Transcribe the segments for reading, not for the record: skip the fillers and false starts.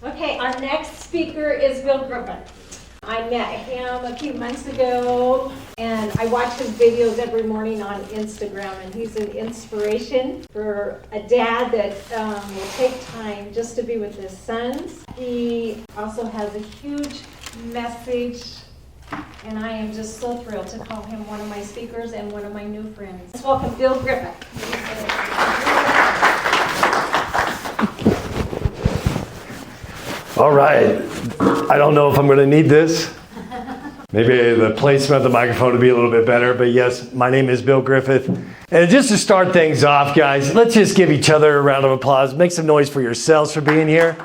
Okay, our next speaker is Bill Griffith. I met him a few months ago, and I watch his videos every morning on Instagram, and he's an inspiration for a dad that will take time just to be with his sons. He also has a huge message, and I am just so thrilled to call him one of my speakers and one of my new friends. Let's welcome Bill Griffith. All right. I don't know if I'm going to need this. Maybe the placement of the microphone would be a little bit better. But yes, my name is Bill Griffith. And just to start things off, guys, let's just give each other a round of applause. Make some noise for yourselves for being here.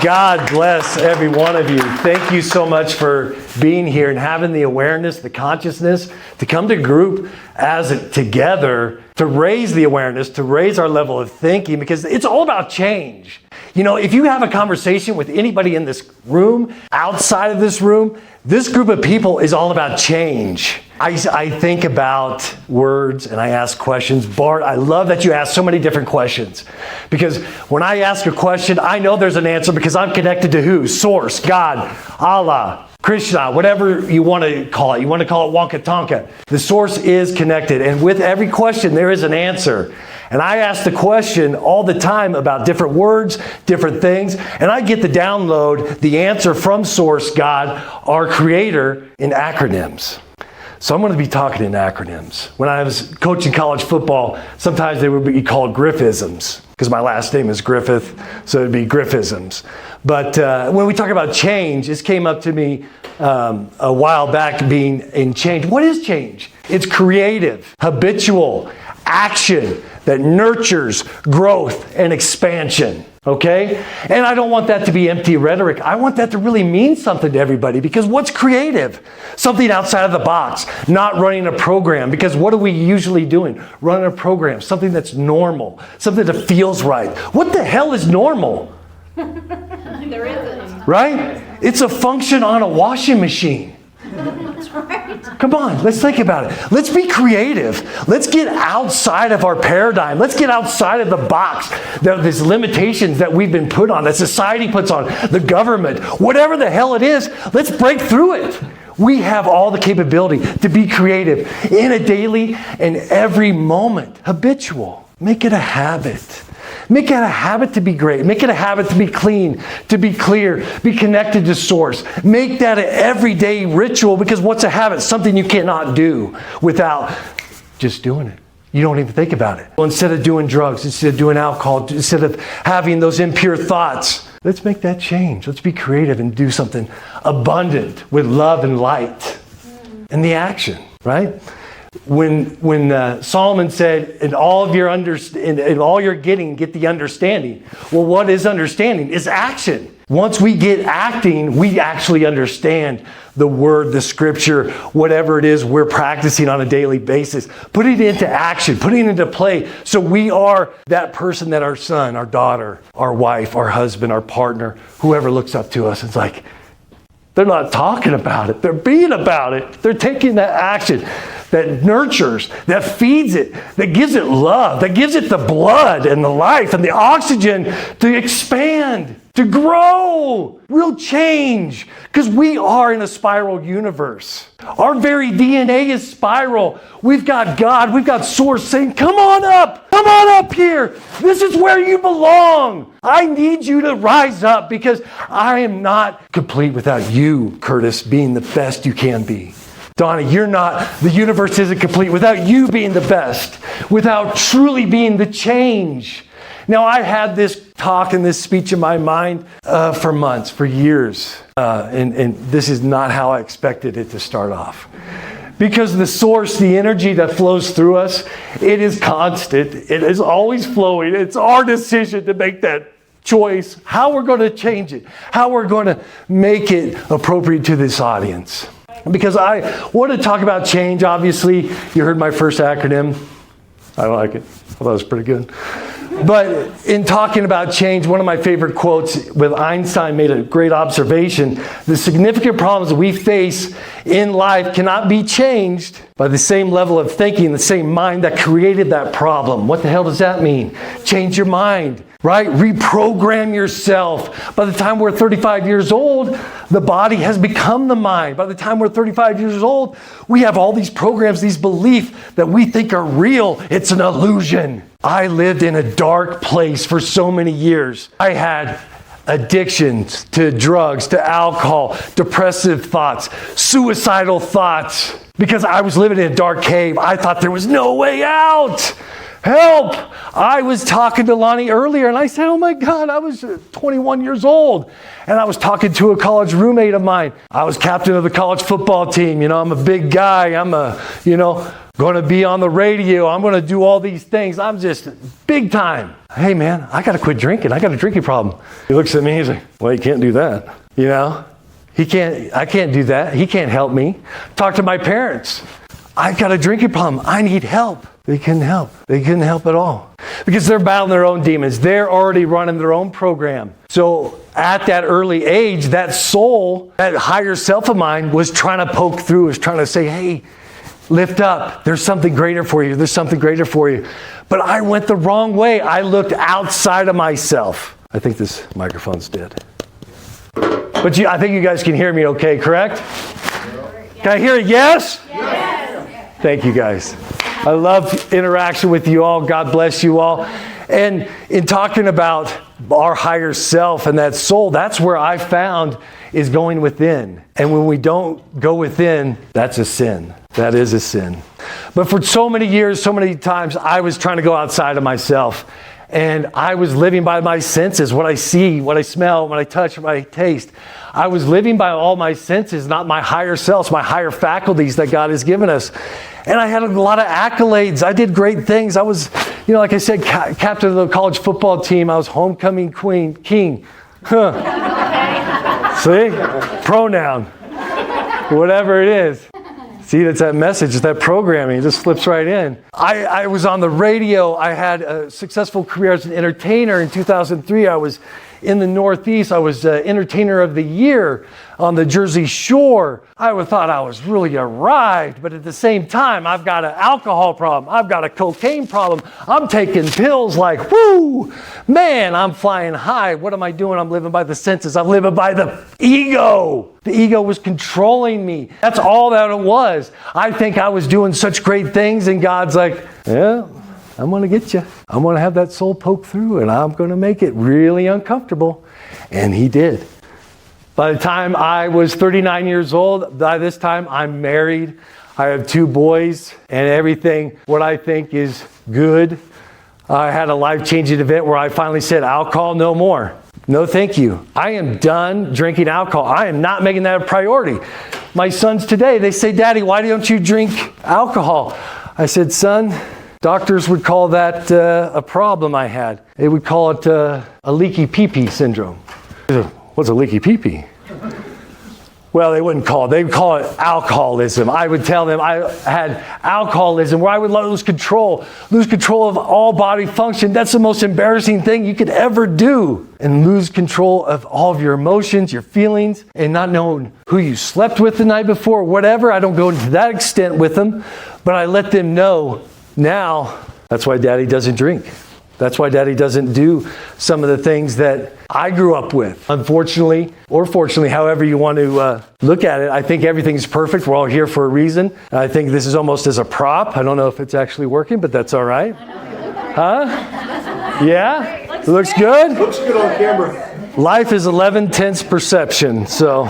God bless every one of you. Thank you so much for being here and having the awareness, the consciousness to come to group together to raise the awareness, to raise our level of thinking, because it's all about change. You know, if you have a conversation with anybody in this room, outside of this room, this group of people is all about change. I think about words and I ask questions. Bart, I love that you ask so many different questions. Because when I ask a question, I know there's an answer because I'm connected to who? Source, God, Allah, Krishna, whatever you want to call it. You want to call it Wonka Tonka. The source is connected. And with every question, there is an answer. And I ask the question all the time about different words, different things, and I get the download, the answer from Source, God, our Creator, in acronyms. So I'm going to be talking in acronyms. When I was coaching college football, sometimes they would be called Griffisms, because my last name is Griffith, so it'd be Griffisms. But when we talk about change, this came up to me a while back, being in change. What is change? It's creative, habitual, action that nurtures growth and expansion, okay? And I don't want that to be empty rhetoric. I want that to really mean something to everybody, because what's creative? Something outside of the box, not running a program, because what are we usually doing? Running a program, something that's normal, something that feels right. What the hell is normal? There isn't. Right? It's a function on a washing machine. That's right. Come on, let's think about it. Let's be creative. Let's get outside of our paradigm. Let's get outside of the box. There's limitations that we've been put on, that society puts on, the government, whatever the hell it is, let's break through it. We have all the capability to be creative in a daily and every moment. Habitual. Make it a habit. Make it a habit to be great. Make it a habit to be clean, to be clear, be connected to Source. Make that an everyday ritual, because what's a habit? Something you cannot do without just doing it. You don't even think about it. Well, instead of doing drugs, instead of doing alcohol, instead of having those impure thoughts, let's make that change. Let's be creative and do something abundant with love and light and the action, right? When Solomon said, in all you're getting, get the understanding. Well, what is understanding? It's action. Once we get acting, we actually understand the word, the scripture, whatever it is we're practicing on a daily basis. Put it into action, put it into play, so we are that person that our son, our daughter, our wife, our husband, our partner, whoever looks up to us, it's like, they're not talking about it. They're being about it. They're taking that action that nurtures, that feeds it, that gives it love, that gives it the blood and the life and the oxygen to expand, to grow, real change. Because we are in a spiral universe. Our very DNA is spiral. We've got God, we've got Source saying, come on up here. This is where you belong. I need you to rise up, because I am not complete without you, Curtis, being the best you can be. Donna, the universe isn't complete without you being the best, without truly being the change. Now, I had this talk and this speech in my mind for months, for years. And this is not how I expected it to start off. Because the source, the energy that flows through us, it is constant. It is always flowing. It's our decision to make that choice, how we're going to change it, how we're going to make it appropriate to this audience. Because I want to talk about change. Obviously, you heard my first acronym. I like it. I thought it was pretty good. But in talking about change, one of my favorite quotes with Einstein made a great observation. The significant problems we face in life cannot be changed by the same level of thinking, the same mind that created that problem. What the hell does that mean? Change your mind. right? Reprogram yourself. By the time we're 35 years old, the body has become the mind. By the time we're 35 years old, we have all these programs, these beliefs that we think are real. It's an illusion. I lived in a dark place for so many years. I had addictions to drugs, to alcohol, depressive thoughts, suicidal thoughts. Because I was living in a dark cave, I thought there was no way out. Help! I was talking to Lonnie earlier and I said, oh my God, I was 21 years old. And I was talking to a college roommate of mine. I was captain of the college football team. I'm a big guy. I'm going to be on the radio. I'm going to do all these things. I'm just big time. Hey man, I got to quit drinking. I got a drinking problem. He looks at me, he's like, well, you can't do that. I can't do that. He can't help me. Talk to my parents. I've got a drinking problem. I need help. They couldn't help. They couldn't help at all. Because they're battling their own demons. They're already running their own program. So at that early age, that soul, that higher self of mine was trying to poke through, was trying to say, hey, lift up. There's something greater for you. There's something greater for you. But I went the wrong way. I looked outside of myself. I think this microphone's dead. But I think you guys can hear me okay, correct? Can I hear a yes? Yes. Thank you guys. I love interaction with you all. God bless you all. And in talking about our higher self and that soul, that's where I found is going within. And when we don't go within, that's a sin. That is a sin. But for so many years, so many times, I was trying to go outside of myself. And I was living by my senses, what I see, what I smell, what I touch, what I taste. I was living by all my senses, not my higher selves, my higher faculties that God has given us. And I had a lot of accolades. I did great things. I was, like I said, captain of the college football team. I was homecoming king. Huh. See? Pronoun. Whatever it is. See, that's that message, it's that programming. It just slips right in. I was on the radio. I had a successful career as an entertainer. In 2003, I was in the Northeast. I was Entertainer of the Year on the Jersey Shore. I thought I was really arrived, but at the same time, I've got an alcohol problem. I've got a cocaine problem. I'm taking pills like, woo, man, I'm flying high. What am I doing? I'm living by the senses. I'm living by the ego. The ego was controlling me. That's all that it was. I think I was doing such great things, and God's like, yeah, I'm going to get you. I'm going to have that soul poke through, and I'm going to make it really uncomfortable. And he did. By the time I was 39 years old, by this time I'm married. I have 2 boys and everything, what I think is good. I had a life-changing event where I finally said, alcohol, no more. No, thank you. I am done drinking alcohol. I am not making that a priority. My sons today, they say, Daddy, why don't you drink alcohol? I said, son, doctors would call that a problem I had. They would call it a leaky pee-pee syndrome. What's a leaky pee-pee? Well, they wouldn't call it. They would call it alcoholism. I would tell them I had alcoholism where I would lose control of all body function. That's the most embarrassing thing you could ever do. And lose control of all of your emotions, your feelings, and not knowing who you slept with the night before, whatever. I don't go to that extent with them, but I let them know now that's why Daddy doesn't drink. That's why Daddy doesn't do some of the things that I grew up with. Unfortunately, or fortunately, however you want to look at it, I think everything's perfect. We're all here for a reason. I think this is almost as a prop. I don't know if it's actually working, but that's all right. Huh? Yeah? It looks good? Looks good on camera. Life is 11/10 perception. So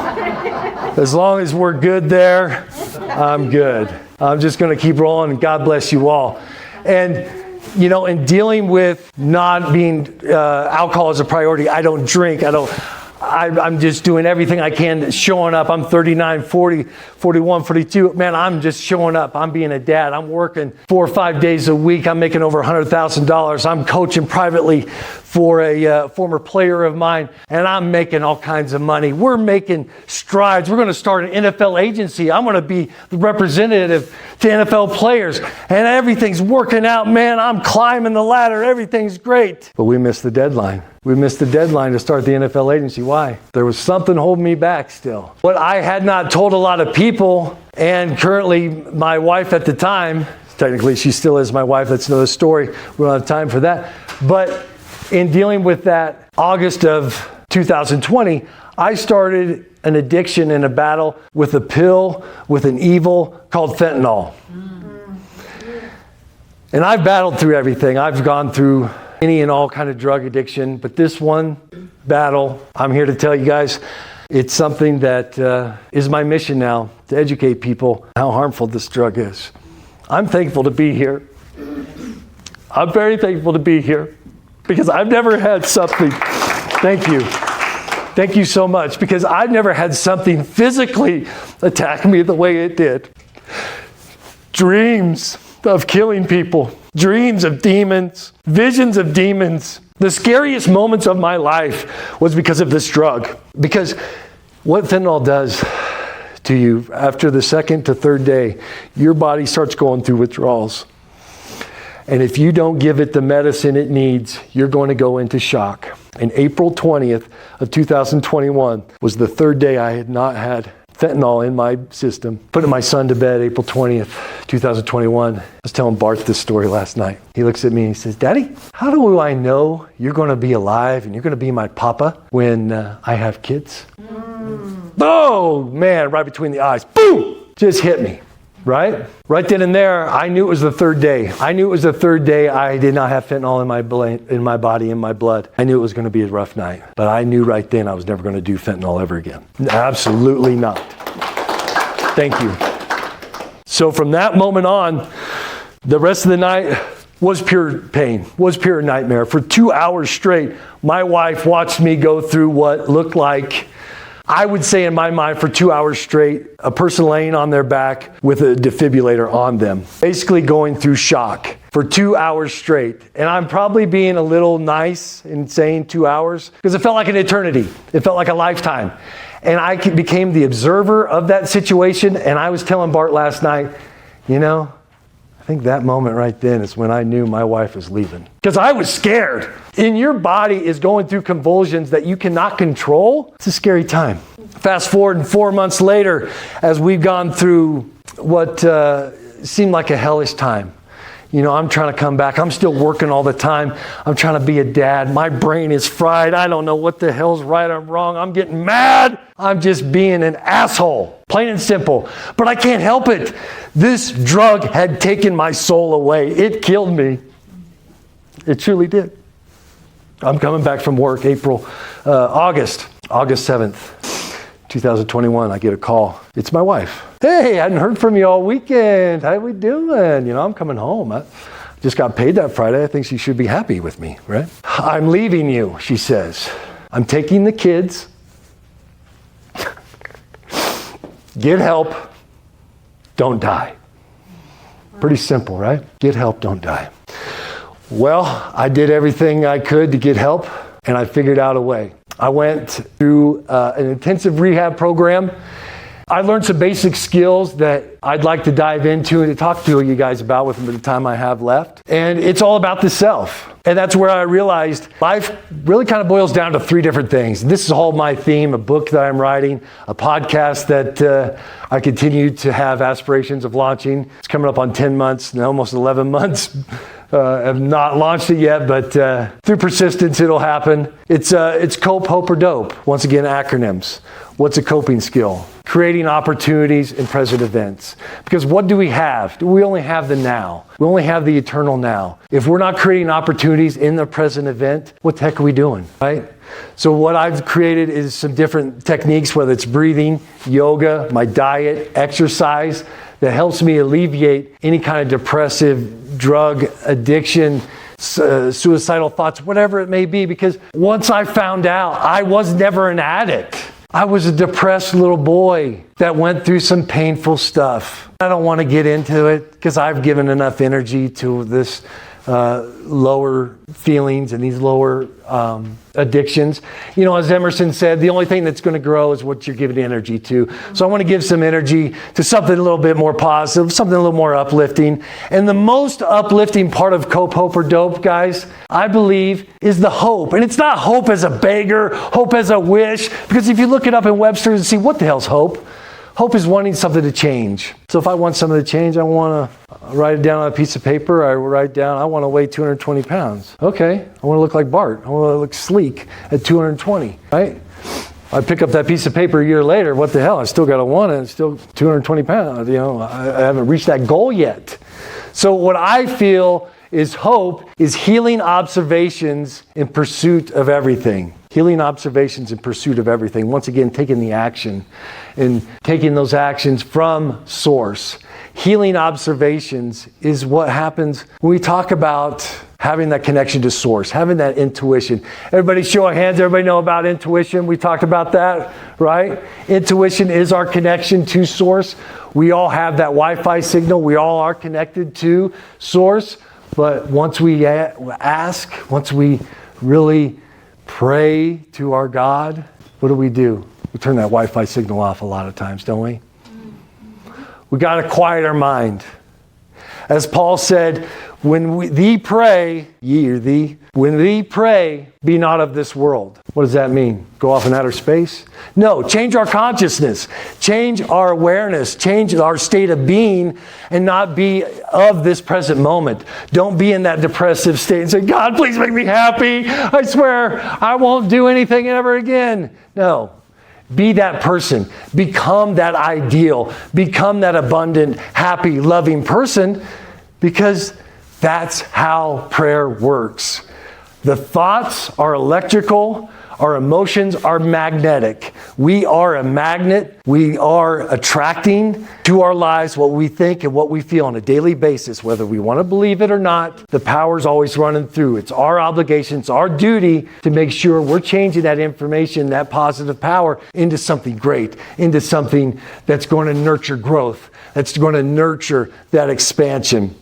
as long as we're good there, I'm good. I'm just going to keep rolling, and God bless you all. And in dealing with not being alcohol as a priority, I don't drink. I'm just doing everything I can, showing up. I'm 39, 40, 41, 42. Man, I'm just showing up. I'm being a dad. I'm working 4 or 5 days a week. I'm making over $100,000. I'm coaching privately for a former player of mine, and I'm making all kinds of money. We're making strides. We're going to start an NFL agency. I'm going to be the representative to NFL players, and everything's working out. Man, I'm climbing the ladder. Everything's great. But we missed the deadline. We missed the deadline to start the NFL agency. Why? There was something holding me back still. What I had not told a lot of people, and currently my wife at the time, technically she still is my wife, that's another story. We don't have time for that. But in dealing with that August of 2020, I started an addiction and a battle with a pill, with an evil called fentanyl. And I've battled through everything. I've gone through any and all kind of drug addiction, but this one battle, I'm here to tell you guys, it's something that is my mission now, to educate people how harmful this drug is. I'm thankful to be here. I'm very thankful to be here because I've never had something, thank you. Thank you so much, because I've never had something physically attack me the way it did. Dreams of killing people, dreams of demons, visions of demons. The scariest moments of my life was because of this drug. Because what fentanyl does to you, after the second to third day, your body starts going through withdrawals. And if you don't give it the medicine it needs, you're going to go into shock. And April 20th of 2021 was the third day I had not had fentanyl in my system. Putting my son to bed April 20th, 2021. I was telling Bart this story last night. He looks at me and he says, "Daddy, how do I know you're going to be alive and you're going to be my papa when I have kids?" Oh, man, right between the eyes. Boom! Just hit me. Right? Right then and there, I knew it was the third day. I knew it was the third day I did not have fentanyl in my body, in my blood. I knew it was going to be a rough night. But I knew right then I was never going to do fentanyl ever again. Absolutely not. Thank you. So from that moment on, the rest of the night was pure pain, was pure nightmare. For 2 hours straight, my wife watched me go through what looked like, I would say in my mind, for 2 hours straight, a person laying on their back with a defibrillator on them, basically going through shock for 2 hours straight. And I'm probably being a little nice in saying 2 hours because it felt like an eternity. It felt like a lifetime. And I became the observer of that situation. And I was telling Bart last night, you know, I think that moment right then is when I knew my wife was leaving. Because I was scared. And your body is going through convulsions that you cannot control. It's a scary time. Fast forward 4 months later, as we've gone through what seemed like a hellish time. You know, I'm trying to come back. I'm still working all the time. I'm trying to be a dad. My brain is fried. I don't know what the hell's right or wrong. I'm getting mad. I'm just being an asshole. Plain and simple. But I can't help it. This drug had taken my soul away. It killed me. It truly did. I'm coming back from work August 7th, 2021. I get a call. It's my wife. "Hey, I hadn't heard from you all weekend. How we doing? You know, I'm coming home. I just got paid that Friday. I think she should be happy with me, right?" "I'm leaving you," she says. "I'm taking the kids. Get help. Don't die." Pretty simple, right? Get help, don't die. Well, I did everything I could to get help, and I figured out a way. I went through an intensive rehab program. I learned some basic skills that I'd like to dive into and to talk to you guys about with the time I have left. And it's all about the self. And that's where I realized life really kind of boils down to three different things. This is all my theme, a book that I'm writing, a podcast that I continue to have aspirations of launching. It's coming up on 10 months, and almost 11 months. I've not launched it yet, but through persistence, it'll happen. It's COPE, HOPE, or DOPE. Once again, acronyms. What's a coping skill? Creating opportunities in present events. Because what do we have? We only have the now. We only have the eternal now. If we're not creating opportunities in the present event, what the heck are we doing, right? So what I've created is some different techniques, whether it's breathing, yoga, my diet, exercise, that helps me alleviate any kind of depressive drug addiction, suicidal thoughts, whatever it may be. Because once I found out I was never an addict, I was a depressed little boy that went through some painful stuff. I don't want to get into it because I've given enough energy to this lower feelings and these lower addictions. You know, as Emerson said, the only thing that's going to grow is what you're giving energy to. So I want to give some energy to something a little bit more positive, something a little more uplifting. And the most uplifting part of COPE, HOPE, or DOPE, guys, I believe, is the hope. And it's not hope as a beggar, hope as a wish, because if you look it up in Webster's and see what the hell's hope, Hope is wanting something to change. So if I want something to change, I want to write it down on a piece of paper. I write down, I want to weigh 220 pounds. Okay, I want to look like Bart. I want to look sleek at 220, right? I pick up that piece of paper a year later, what the hell? I still got a one and it's still 220 pounds. I haven't reached that goal yet. So what I feel is hope is healing observations in pursuit of everything. Healing observations in pursuit of everything. Once again, taking the action and taking those actions from source. Healing observations is what happens when we talk about having that connection to source, having that intuition. Everybody show of hands, everybody know about intuition? We talked about that, right? Intuition is our connection to source. We all have that Wi-Fi signal. We all are connected to source. But once we ask, once we really pray to our God, what do? We turn that Wi-Fi signal off a lot of times, don't we? We got to quiet our mind. As Paul said, when we pray, be not of this world. What does that mean? Go off in outer space? No, change our consciousness, change our awareness, change our state of being, and not be of this present moment. Don't be in that depressive state and say, God, please make me happy. I swear I won't do anything ever again. No. Be that person. Become that ideal. Become that abundant, happy, loving person, because that's how prayer works. The thoughts are electrical. Our emotions are magnetic. We are a magnet. We are attracting to our lives what we think and what we feel on a daily basis, whether we want to believe it or not. The power's always running through. It's our obligation, it's our duty to make sure we're changing that information, that positive power, into something great, into something that's going to nurture growth, that's going to nurture that expansion.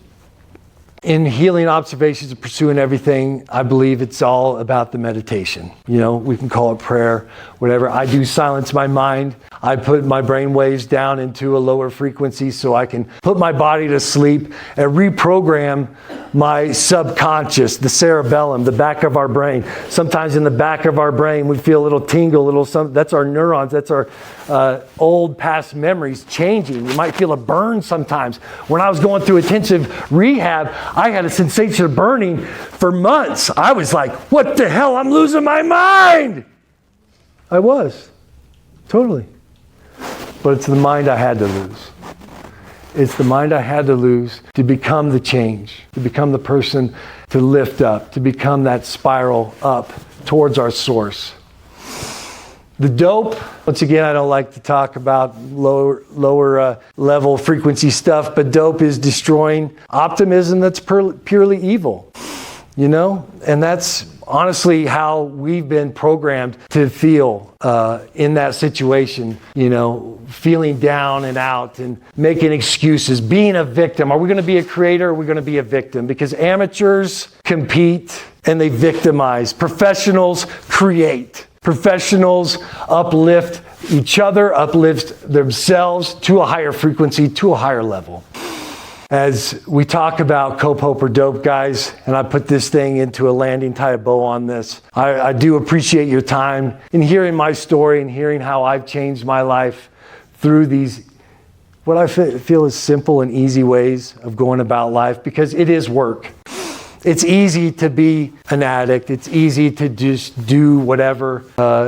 In healing observations and pursuing everything, I believe it's all about the meditation. We can call it prayer, whatever. I do silence my mind. I put my brain waves down into a lower frequency so I can put my body to sleep and reprogram my subconscious, the cerebellum, the back of our brain. Sometimes in the back of our brain, we feel a little tingle, that's our neurons, that's our old past memories changing. You might feel a burn sometimes. When I was going through intensive rehab, I had a sensation of burning for months. I was like, what the hell? I'm losing my mind. I was. Totally. But it's the mind I had to lose. It's the mind I had to lose to become the change, to become the person to lift up, to become that spiral up towards our source. The dope, once again, I don't like to talk about lower level frequency stuff, but dope is destroying optimism that's purely evil, And that's honestly how we've been programmed to feel in that situation, feeling down and out and making excuses, being a victim. Are we going to be a creator or are we going to be a victim? Because amateurs compete and they victimize. Professionals create. Professionals uplift each other, uplift themselves to a higher frequency, to a higher level. As we talk about cope, hope, or dope, guys, and I put this thing into a landing, tie a bow on this, I do appreciate your time in hearing my story and hearing how I've changed my life through these, what I feel is simple and easy ways of going about life, because it is work. It's easy to be an addict. It's easy to just do whatever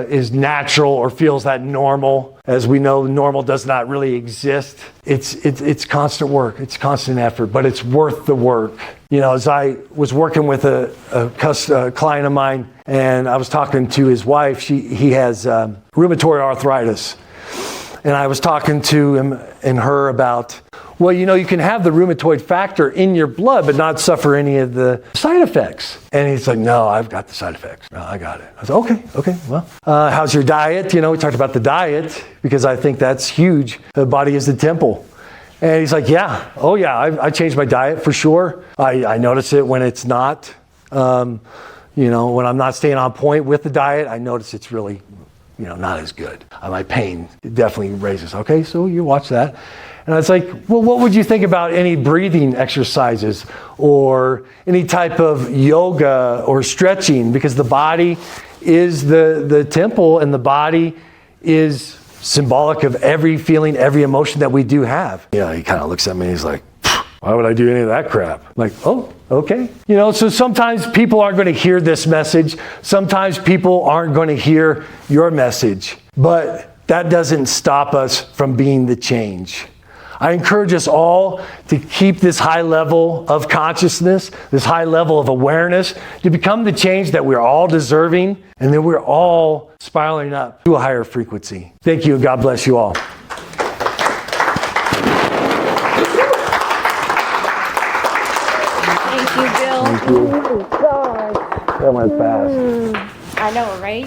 is natural or feels that normal. As we know, normal does not really exist. It's constant work. It's constant effort, but it's worth the work. As I was working with a client of mine, and I was talking to his wife, he has rheumatoid arthritis. And I was talking to him and her about, well, you can have the rheumatoid factor in your blood, but not suffer any of the side effects. And he's like, no, I've got the side effects. No, I got it. I was okay, well, how's your diet? We talked about the diet because I think that's huge. The body is the temple. And he's like, I changed my diet for sure. I notice it when it's not, when I'm not staying on point with the diet, I notice it's really, not as good. My pain definitely raises. Okay, so you watch that. And I was like, well, what would you think about any breathing exercises or any type of yoga or stretching? Because the body is the temple, and the body is symbolic of every feeling, every emotion that we do have. You know, he kind of looks at me and he's like, why would I do any of that crap? I'm like, oh, okay. You know, so sometimes people aren't going to hear this message. Sometimes people aren't going to hear your message. But that doesn't stop us from being the change. I encourage us all to keep this high level of consciousness, this high level of awareness, to become the change that we're all deserving, and that we're all spiraling up to a higher frequency. Thank you, and God bless you all. Thank you, Bill. That went fast. I know, right?